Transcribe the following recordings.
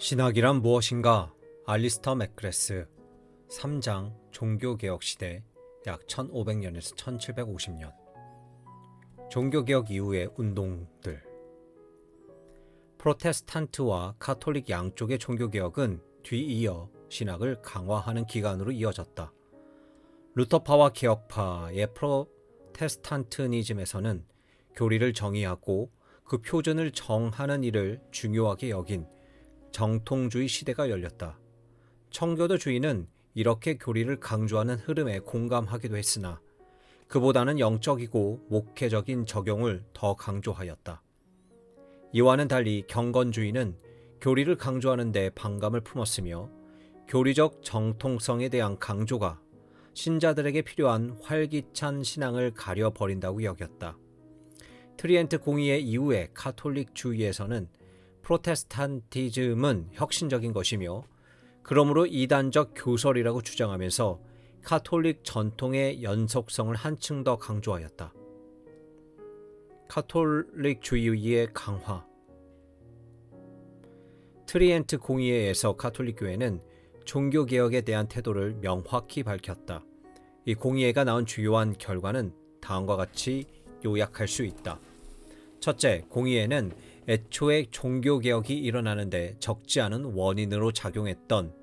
신학이란 무엇인가? 알리스터 맥그레스 3장 종교개혁 시대 약 1500년에서 1750년 종교개혁 이후의 운동들. 프로테스탄트와 카톨릭 양쪽의 종교개혁은 뒤이어 신학을 강화하는 기간으로 이어졌다. 루터파와 개혁파의 프로테스탄트니즘에서는 교리를 정의하고 그 표준을 정하는 일을 중요하게 여긴 정통주의 시대가 열렸다. 청교도주의는 이렇게 교리를 강조하는 흐름에 공감하기도 했으나 그보다는 영적이고 목회적인 적용을 더 강조하였다. 이와는 달리 경건주의는 교리를 강조하는 데 반감을 품었으며 교리적 정통성에 대한 강조가 신자들에게 필요한 활기찬 신앙을 가려버린다고 여겼다. 트리엔트 공의회 이후의 카톨릭주의에서는 프로테스탄티즘은 혁신적인 것이며 그러므로 이단적 교설이라고 주장하면서 카톨릭 전통의 연속성을 한층 더 강조하였다. 카톨릭주의의 강화. 트리엔트 공의회에서 카톨릭교회는 종교개혁에 대한 태도를 명확히 밝혔다. 이 공의회가 나온 주요한 결과는 다음과 같이 요약할 수 있다. 첫째, 공의회는 애초에 종교개혁이 일어나는데 적지 않은 원인으로 작용했던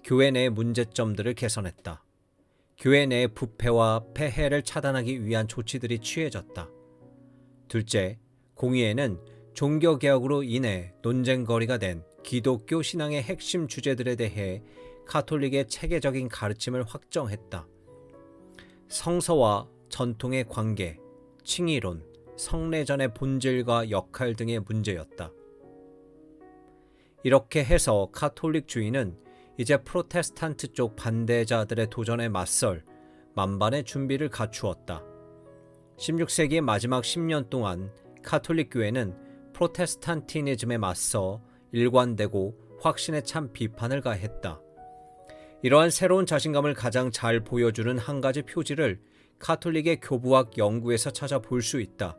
교회 내의 문제점들을 개선했다. 교회 내의 부패와 폐해를 차단하기 위한 조치들이 취해졌다. 둘째, 공의회는 종교개혁으로 인해 논쟁거리가 된 기독교 신앙의 핵심 주제들에 대해 카톨릭의 체계적인 가르침을 확정했다. 성서와 전통의 관계, 칭의론, 성례전의 본질과 역할 등의 문제였다. 이렇게 해서 카톨릭주의는 이제 프로테스탄트 쪽 반대자들의 도전에 맞설 만반의 준비를 갖추었다. 16세기의 마지막 10년 동안 카톨릭 교회는 프로테스탄티니즘에 맞서 일관되고 확신에 찬 비판을 가했다. 이러한 새로운 자신감을 가장 잘 보여주는 한 가지 표지를 카톨릭의 교부학 연구에서 찾아볼 수 있다.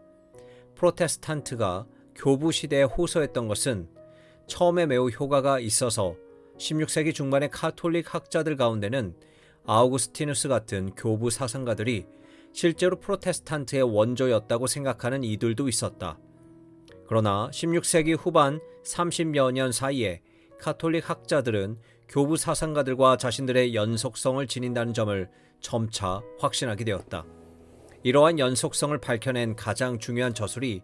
프로테스탄트가 교부 시대에 호소했던 것은 처음에 매우 효과가 있어서 16세기 중반의 카톨릭 학자들 가운데는 아우구스티누스 같은 교부 사상가들이 실제로 프로테스탄트의 원조였다고 생각하는 이들도 있었다. 그러나 16세기 후반 30여 년 사이에 카톨릭 학자들은 교부 사상가들과 자신들의 연속성을 지닌다는 점을 점차 확신하게 되었다. 이러한 연속성을 밝혀낸 가장 중요한 저술이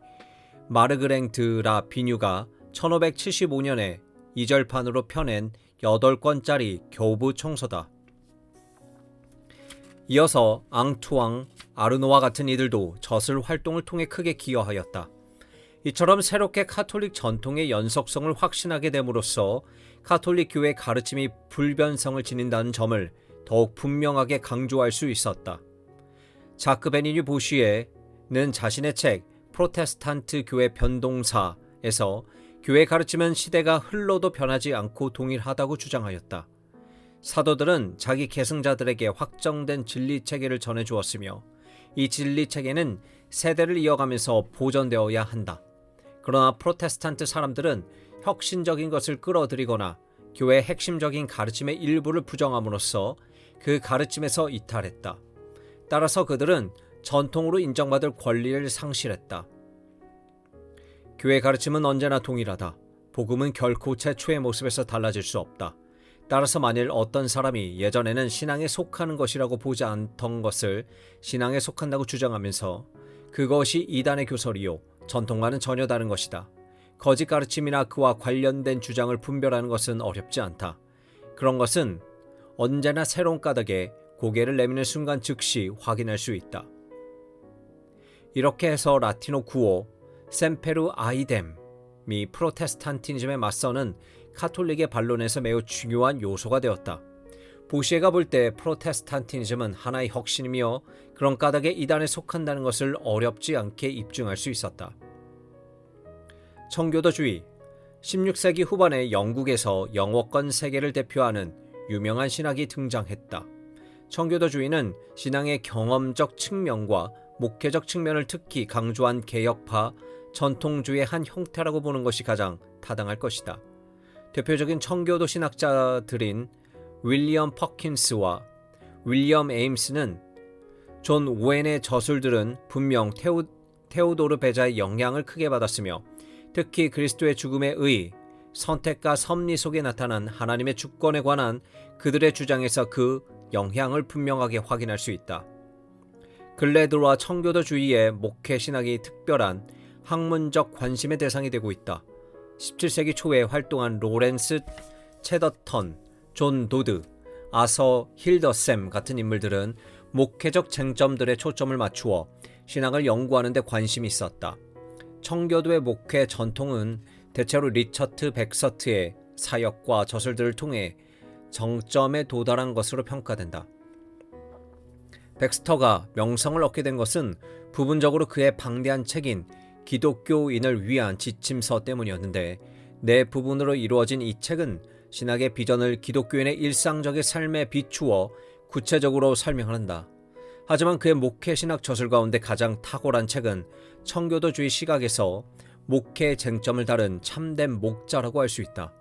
마르그랭 드 라 비뉴가 1575년에 이절판으로 펴낸 8권짜리 교부 청서다. 이어서 앙투앙, 아르노와 같은 이들도 저술 활동을 통해 크게 기여하였다. 이처럼 새롭게 카톨릭 전통의 연속성을 확신하게 됨으로써 카톨릭 교회의 가르침이 불변성을 지닌다는 점을 더욱 분명하게 강조할 수 있었다. 자크 베니뉴 보시에는 자신의 책 프로테스탄트 교회 변동사에서 교회 가르침은 시대가 흘러도 변하지 않고 동일하다고 주장하였다. 사도들은 자기 계승자들에게 확정된 진리 체계를 전해주었으며 이 진리 체계는 세대를 이어가면서 보존되어야 한다. 그러나 프로테스탄트 사람들은 혁신적인 것을 끌어들이거나 교회의 핵심적인 가르침의 일부를 부정함으로써 그 가르침에서 이탈했다. 따라서 그들은 전통으로 인정받을 권리를 상실했다. 교회 가르침은 언제나 동일하다. 복음은 결코 최초의 모습에서 달라질 수 없다. 따라서 만일 어떤 사람이 예전에는 신앙에 속하는 것이라고 보지 않던 것을 신앙에 속한다고 주장하면서 그것이 이단의 교설이요 전통과는 전혀 다른 것이다. 거짓 가르침이나 그와 관련된 주장을 분별하는 것은 어렵지 않다. 그런 것은 언제나 새로운 까닭에 고개를 내미는 순간 즉시 확인할 수 있다. 이렇게 해서 라틴어 구어 셈페르 아이뎀이 프로테스탄티즘에 맞서는 카톨릭의 반론에서 매우 중요한 요소가 되었다. 보시에가 볼 때 프로테스탄티즘은 하나의 혁신이며 그런 까닭에 이단에 속한다는 것을 어렵지 않게 입증할 수 있었다. 청교도주의. 16세기 후반에 영국에서 영어권 세계를 대표하는 유명한 신학이 등장했다. 청교도주의는 신앙의 경험적 측면과 목회적 측면을 특히 강조한 개혁파, 전통주의의 한 형태라고 보는 것이 가장 타당할 것이다. 대표적인 청교도 신학자들인 윌리엄 퍼킨스와 윌리엄 에임스는 존 오웬의 저술들은 분명 테오도르 베자의 영향을 크게 받았으며 특히 그리스도의 죽음에 의해 선택과 섭리 속에 나타난 하나님의 주권에 관한 그들의 주장에서 그 영향을 분명하게 확인할 수 있다. 근래 들어와 청교도주의의 목회 신학이 특별한 학문적 관심의 대상이 되고 있다. 17세기 초에 활동한 로렌스 체더턴, 존 도드, 아서 힐더샘 같은 인물들은 목회적 쟁점들에 초점을 맞추어 신학을 연구하는 데 관심이 있었다. 청교도의 목회 전통은 대체로 리처트 백서트의 사역과 저술들을 통해 정점에 도달한 것으로 평가된다. 백스터가 명성을 얻게 된 것은 부분적으로 그의 방대한 책인 기독교인을 위한 지침서 때문이었는데, 네 부분으로 이루어진 이 책은 신학의 비전을 기독교인의 일상적인 삶에 비추어 구체적으로 설명한다. 하지만 그의 목회 신학 저술 가운데 가장 탁월한 책은 청교도주의 시각에서 목회의 쟁점을 다룬 참된 목자라고 할 수 있다.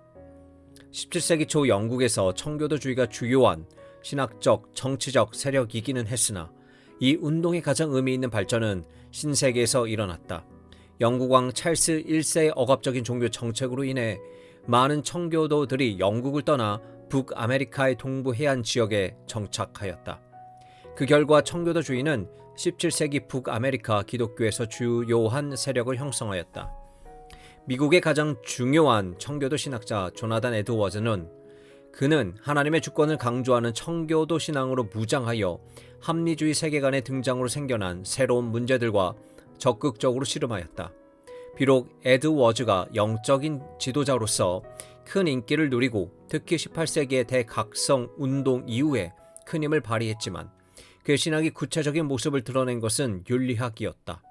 17세기 초 영국에서 청교도주의가 주요한 신학적, 정치적 세력이기는 했으나 이 운동의 가장 의미 있는 발전은 신세계에서 일어났다. 영국 왕 찰스 1세의 억압적인 종교 정책으로 인해 많은 청교도들이 영국을 떠나 북아메리카의 동부 해안 지역에 정착하였다. 그 결과 청교도주의는 17세기 북아메리카 기독교에서 주요한 세력을 형성하였다. 미국의 가장 중요한 청교도 신학자 조나단 에드워즈는 그는 하나님의 주권을 강조하는 청교도 신앙으로 무장하여 합리주의 세계관의 등장으로 생겨난 새로운 문제들과 적극적으로 씨름하였다. 비록 에드워즈가 영적인 지도자로서 큰 인기를 누리고 특히 18세기의 대각성 운동 이후에 큰 힘을 발휘했지만 그의 신학이 구체적인 모습을 드러낸 것은 윤리학이었다.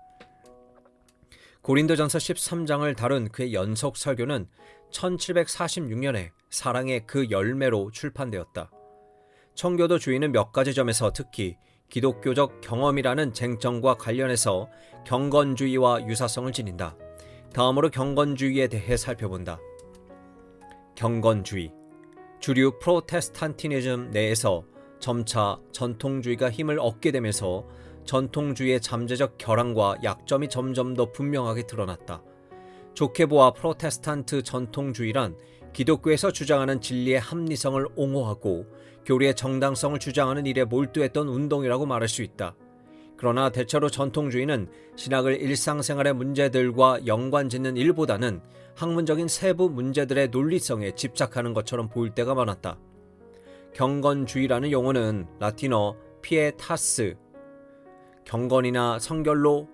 고린도전서 13장을 다룬 그의 연속 설교는 1746년에 사랑의 그 열매로 출판되었다. 청교도주의는 몇 가지 점에서 특히 기독교적 경험이라는 쟁점과 관련해서 경건주의와 유사성을 지닌다. 다음으로 경건주의에 대해 살펴본다. 경건주의. 주류 프로테스탄티니즘 내에서 점차 전통주의가 힘을 얻게 되면서 전통주의의 잠재적 결함과 약점이 점점 더 분명하게 드러났다. 좋게 보아 프로테스탄트 전통주의란 기독교에서 주장하는 진리의 합리성을 옹호하고 교리의 정당성을 주장하는 일에 몰두했던 운동이라고 말할 수 있다. 그러나 대체로 전통주의는 신학을 일상생활의 문제들과 연관짓는 일보다는 학문적인 세부 문제들의 논리성에 집착하는 것처럼 보일 때가 많았다. 경건주의라는 용어는 라틴어 피에타스, 경건이나 성결로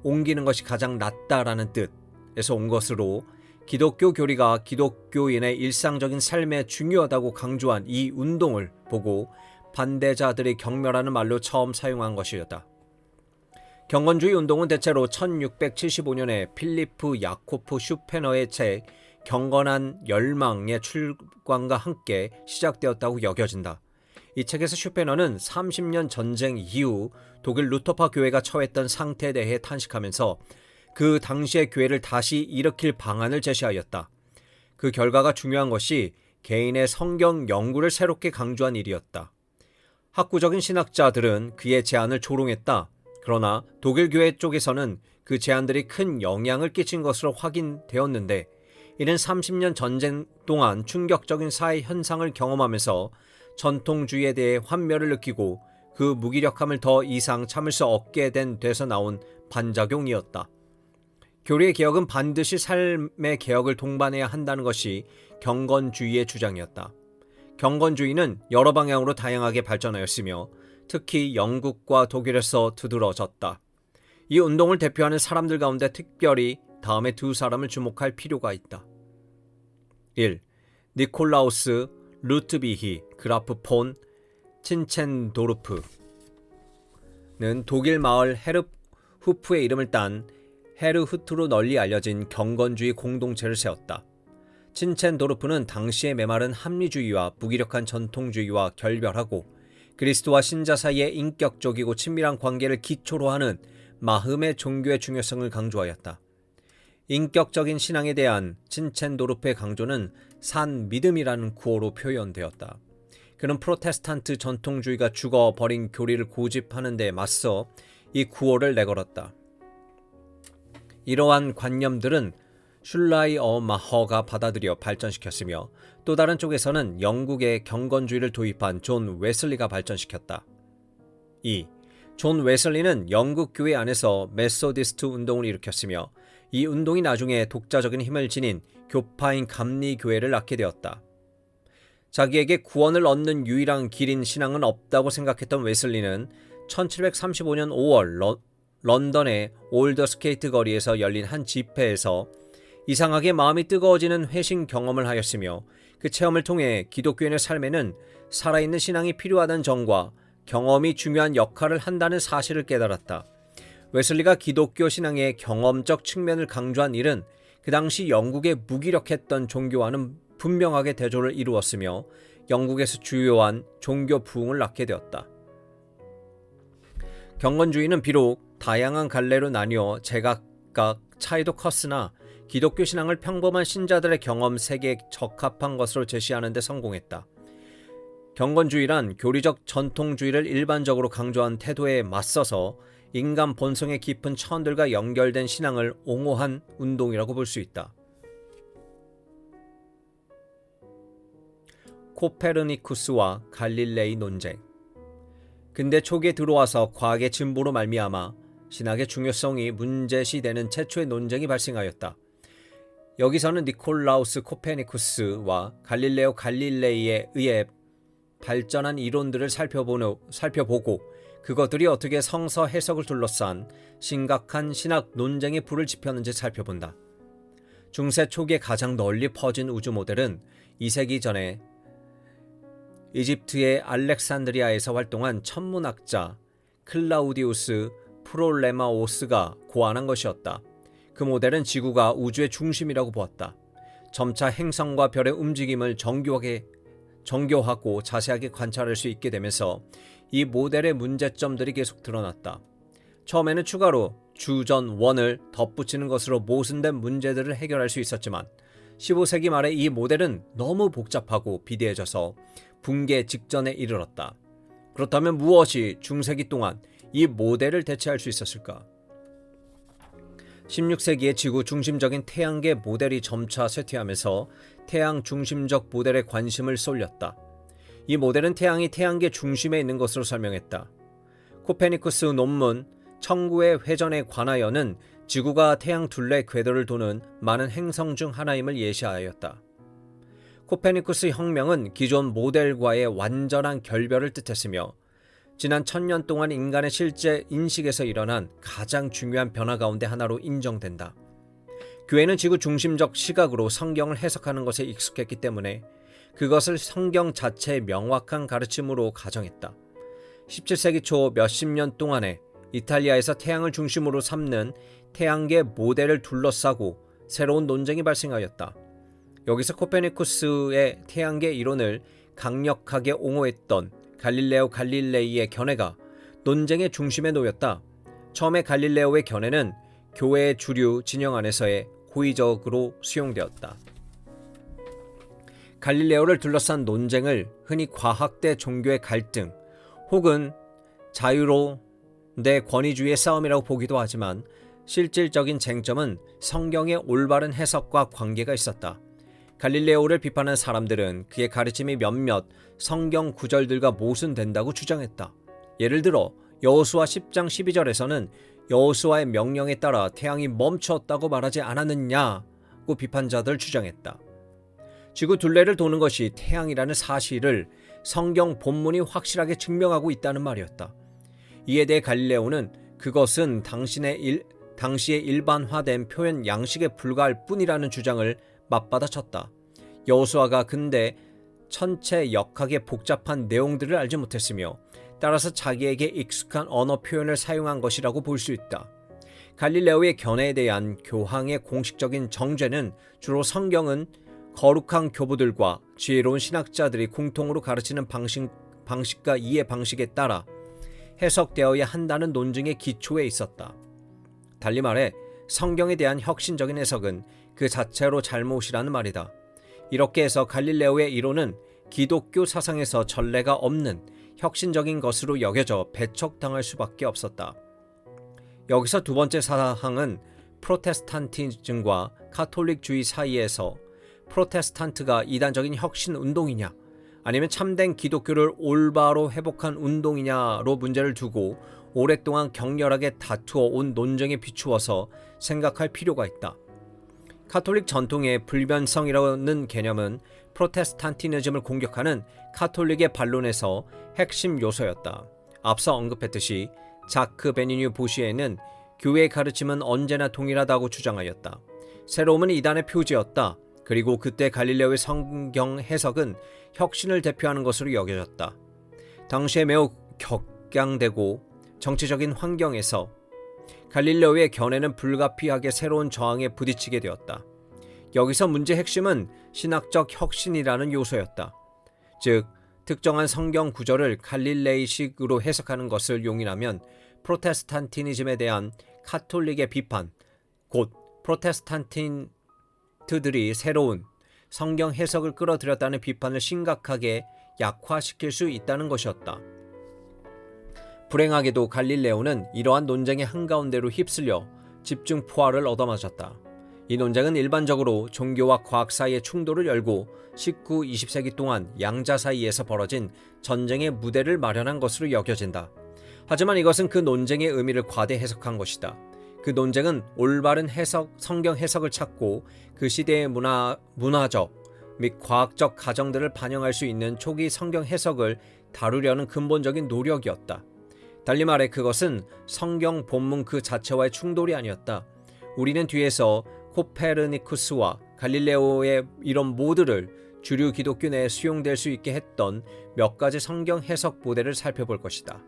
옮기는 것이 가장 낫다라는 뜻에서 온 것으로 기독교 교리가 기독교인의 일상적인 삶에 중요하다고 강조한 이 운동을 보고 반대자들이 경멸하는 말로 처음 사용한 것이었다. 경건주의 운동은 대체로 1675년에 필리프 야코프 슈페너의 책 경건한 열망의 출간과 함께 시작되었다고 여겨진다. 이 책에서 슈페너는 30년 전쟁 이후 독일 루터파 교회가 처했던 상태에 대해 탄식하면서 그 당시의 교회를 다시 일으킬 방안을 제시하였다. 그 결과가 중요한 것이 개인의 성경 연구를 새롭게 강조한 일이었다. 학구적인 신학자들은 그의 제안을 조롱했다. 그러나 독일 교회 쪽에서는 그 제안들이 큰 영향을 끼친 것으로 확인되었는데, 이는 30년 전쟁 동안 충격적인 사회 현상을 경험하면서 전통주의에 대해 환멸을 느끼고 그 무기력함을 더 이상 참을 수 없게 된 데서 나온 반작용이었다. 교리의 개혁은 반드시 삶의 개혁을 동반해야 한다는 것이 경건주의의 주장이었다. 경건주의는 여러 방향으로 다양하게 발전하였으며 특히 영국과 독일에서 두드러졌다. 이 운동을 대표하는 사람들 가운데 특별히 다음에 두 사람을 주목할 필요가 있다. 1. 니콜라우스 루트비히 그라프 폰 친첸도르프는 독일 마을 헤르후프의 이름을 딴 헤르후트로 널리 알려진 경건주의 공동체를 세웠다. 친첸도르프는 당시의 메마른 합리주의와 무기력한 전통주의와 결별하고 그리스도와 신자 사이의 인격적이고 친밀한 관계를 기초로 하는 마흠의 종교의 중요성을 강조하였다. 인격적인 신앙에 대한 친첸도르프의 강조는 산 믿음이라는 구호로 표현되었다. 그는 프로테스탄트 전통주의가 죽어버린 교리를 고집하는 데 맞서 이 구호를 내걸었다. 이러한 관념들은 슐라이어 마허가 받아들여 발전시켰으며 또 다른 쪽에서는 영국의 경건주의를 도입한 존 웨슬리가 발전시켰다. 2. 존 웨슬리는 영국 교회 안에서 메소디스트 운동을 일으켰으며 이 운동이 나중에 독자적인 힘을 지닌 교파인 감리교회를 낳게 되었다. 자기에게 구원을 얻는 유일한 길인 신앙은 없다고 생각했던 웨슬리는 1735년 5월 런던의 올더스케이트 거리에서 열린 한 집회에서 이상하게 마음이 뜨거워지는 회심 경험을 하였으며 그 체험을 통해 기독교인의 삶에는 살아있는 신앙이 필요하다는 점과 경험이 중요한 역할을 한다는 사실을 깨달았다. 웨슬리가 기독교 신앙의 경험적 측면을 강조한 일은 그 당시 영국의 무기력했던 종교와는 분명하게 대조를 이루었으며 영국에서 주요한 종교 부흥을 낳게 되었다. 경건주의는 비록 다양한 갈래로 나뉘어 제각각 차이도 컸으나 기독교 신앙을 평범한 신자들의 경험 세계에 적합한 것으로 제시하는 데 성공했다. 경건주의란 교리적 전통주의를 일반적으로 강조한 태도에 맞서서 인간 본성의 깊은 차원들과 연결된 신앙을 옹호한 운동이라고 볼 수 있다. 코페르니쿠스와 갈릴레이 논쟁. 근대 초기에 들어와서 과학의 진보로 말미암아 신학의 중요성이 문제시되는 최초의 논쟁이 발생하였다. 여기서는 니콜라우스 코페르니쿠스와 갈릴레오 갈릴레이에 의해 발전한 이론들을 살펴보고 그것들이 어떻게 성서 해석을 둘러싼 심각한 신학 논쟁에 불을 지폈는지 살펴본다. 중세 초기에 가장 널리 퍼진 우주 모델은 2세기 전에 이집트의 알렉산드리아에서 활동한 천문학자 클라우디우스 프롤레마오스가 고안한 것이었다. 그 모델은 지구가 우주의 중심이라고 보았다. 점차 행성과 별의 움직임을 정교하고 자세하게 관찰할 수 있게 되면서 이 모델의 문제점들이 계속 드러났다. 처음에는 추가로 주전 원을 덧붙이는 것으로 모순된 문제들을 해결할 수 있었지만 15세기 말에 이 모델은 너무 복잡하고 비대해져서 붕괴 직전에 이르렀다. 그렇다면 무엇이 중세기 동안 이 모델을 대체할 수 있었을까? 16세기에 지구 중심적인 태양계 모델이 점차 쇠퇴하면서 태양 중심적 모델에 관심을 쏠렸다. 이 모델은 태양이 태양계 중심에 있는 것으로 설명했다. 코페르니쿠스 논문 천구의 회전에 관하여는 지구가 태양 둘레 궤도를 도는 많은 행성 중 하나임을 예시하였다. 코페르니쿠스 혁명은 기존 모델과의 완전한 결별을 뜻했으며 지난 1000년 동안 인간의 실제 인식에서 일어난 가장 중요한 변화 가운데 하나로 인정된다. 교회는 지구 중심적 시각으로 성경을 해석하는 것에 익숙했기 때문에 그것을 성경 자체의 명확한 가르침으로 가정했다. 17세기 초 몇십 년 동안에 이탈리아에서 태양을 중심으로 삼는 태양계 모델을 둘러싸고 새로운 논쟁이 발생하였다. 여기서 코페르니쿠스의 태양계 이론을 강력하게 옹호했던 갈릴레오 갈릴레이의 견해가 논쟁의 중심에 놓였다. 처음에 갈릴레오의 견해는 교회의 주류 진영 안에서의 고의적으로 수용되었다. 갈릴레오를 둘러싼 논쟁을 흔히 과학 대 종교의 갈등 혹은 자유로 대 권위주의의 싸움이라고 보기도 하지만 실질적인 쟁점은 성경의 올바른 해석과 관계가 있었다. 갈릴레오를 비판한 사람들은 그의 가르침이 몇몇 성경 구절들과 모순된다고 주장했다. 예를 들어 여호수아 10장 12절에서는 여호수아의 명령에 따라 태양이 멈췄다고 말하지 않았느냐고 비판자들 주장했다. 지구 둘레를 도는 것이 태양이라는 사실을 성경 본문이 확실하게 증명하고 있다는 말이었다. 이에 대해 갈릴레오는 그것은 당시에 일반화된 표현 양식에 불과할 뿐이라는 주장을 맞받아쳤다. 여호수아가 근데 천체역학의 복잡한 내용들을 알지 못했으며 따라서 자기에게 익숙한 언어 표현을 사용한 것이라고 볼 수 있다. 갈릴레오의 견해에 대한 교황의 공식적인 정죄는 주로 성경은 거룩한 교부들과 지혜로운 신학자들이 공통으로 가르치는 방식과 이해 방식에 따라 해석되어야 한다는 논증의 기초에 있었다. 달리 말해 성경에 대한 혁신적인 해석은 그 자체로 잘못이라는 말이다. 이렇게 해서 갈릴레오의 이론은 기독교 사상에서 전례가 없는 혁신적인 것으로 여겨져 배척당할 수밖에 없었다. 여기서 두 번째 사항은 프로테스탄티즘과 가톨릭주의 사이에서 프로테스탄트가 이단적인 혁신 운동이냐 아니면 참된 기독교를 올바로 회복한 운동이냐로 문제를 두고 오랫동안 격렬하게 다투어 온 논쟁에 비추어서 생각할 필요가 있다. 가톨릭 전통의 불변성이라는 개념은 프로테스탄티즘을 공격하는 가톨릭의 반론에서 핵심 요소였다. 앞서 언급했듯이 자크 베니뉴 보시에는 교회의 가르침은 언제나 동일하다고 주장하였다. 새로움은 이단의 표지였다. 그리고 그때 갈릴레오의 성경 해석은 혁신을 대표하는 것으로 여겨졌다. 당시에 매우 격양되고 정치적인 환경에서 갈릴레오의 견해는 불가피하게 새로운 저항에 부딪히게 되었다. 여기서 문제의 핵심은 신학적 혁신이라는 요소였다. 즉, 특정한 성경 구절을 갈릴레이식으로 해석하는 것을 용인하면 프로테스탄티즘에 대한 가톨릭의 비판, 곧 프로테스탄트들이 새로운 성경 해석을 끌어들였다는 비판을 심각하게 약화시킬 수 있다는 것이었다. 불행하게도 갈릴레오는 이러한 논쟁의 한가운데로 휩쓸려 집중 포화를 얻어맞았다. 이 논쟁은 일반적으로 종교와 과학 사이의 충돌을 열고 19, 20세기 동안 양자 사이에서 벌어진 전쟁의 무대를 마련한 것으로 여겨진다. 하지만 이것은 그 논쟁의 의미를 과대 해석한 것이다. 그 논쟁은 올바른 해석, 성경 해석을 찾고 그 시대의 문화적 및 과학적 가정들을 반영할 수 있는 초기 성경 해석을 다루려는 근본적인 노력이었다. 달리 말해 그것은 성경 본문 그 자체와의 충돌이 아니었다. 우리는 뒤에서 코페르니쿠스와 갈릴레오의 이론 모두를 주류 기독교 내에 수용될 수 있게 했던 몇 가지 성경 해석 모델을 살펴볼 것이다.